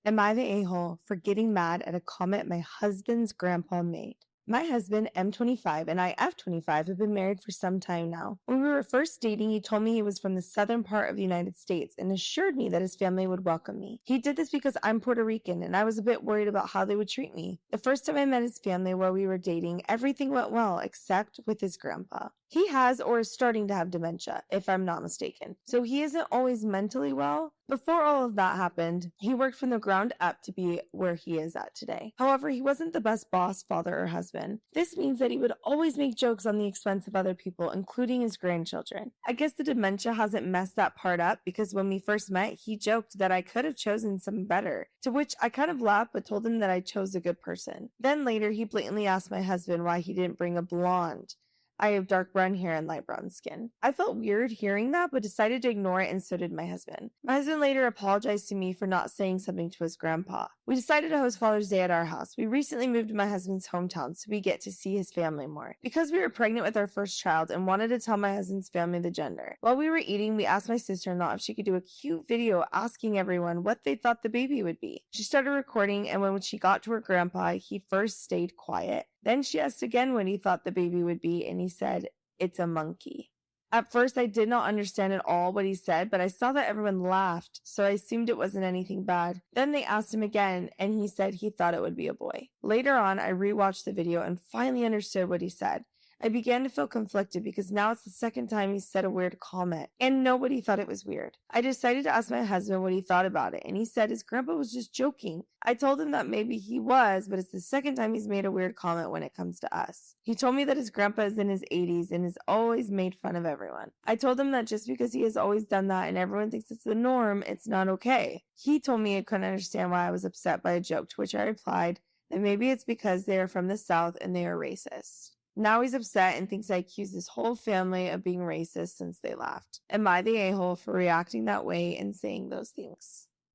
Am I the a-hole for getting mad at a comment my husband's grandpa made? My husband, M25, and I, F25, have been married for some time now. When we were first dating, he told me he was from the southern part of the United States and assured me that his family would welcome me. He did this because I'm Puerto Rican and I was a bit worried about how they would treat me. The first time I met his family while we were dating, everything went well except with his grandpa. He has or is starting to have dementia, if I'm not mistaken. So he isn't always mentally well. Before all of that happened, he worked from the ground up to be where he is at today. However, he wasn't the best boss, father, or husband. This means that he would always make jokes on the expense of other people, including his grandchildren. I guess the dementia hasn't messed that part up because when we first met, he joked that I could have chosen some better, to which I kind of laughed but told him that I chose a good person. Then later, he blatantly asked my husband why he didn't bring a blonde. I have dark brown hair and light brown skin. I felt weird hearing that, but decided to ignore it, and so did my husband. My husband later apologized to me for not saying something to his grandpa. We decided to host Father's Day at our house. We recently moved to my husband's hometown, so we get to see his family more. Because we were pregnant with our first child and wanted to tell my husband's family the gender. While we were eating, we asked my sister-in-law if she could do a cute video asking everyone what they thought the baby would be. She started recording, and when she got to her grandpa, he first stayed quiet. Then she asked again what he thought the baby would be, and he said, "It's a monkey." At first, I did not understand at all what he said, but I saw that everyone laughed, so I assumed it wasn't anything bad. Then they asked him again, and he said he thought it would be a boy. Later on, I rewatched the video and finally understood what he said. I began to feel conflicted because now it's the second time he said a weird comment, and nobody thought it was weird. I decided to ask my husband what he thought about it, and he said his grandpa was just joking. I told him that maybe he was, but it's the second time he's made a weird comment when it comes to us. He told me that his grandpa is in his 80s and has always made fun of everyone. I told him that just because he has always done that and everyone thinks it's the norm, it's not okay. He told me he couldn't understand why I was upset by a joke, to which I replied that maybe it's because they are from the South and they are racist. Now he's upset and thinks I accused his whole family of being racist since they laughed. Am I the a-hole for reacting that way and saying those things?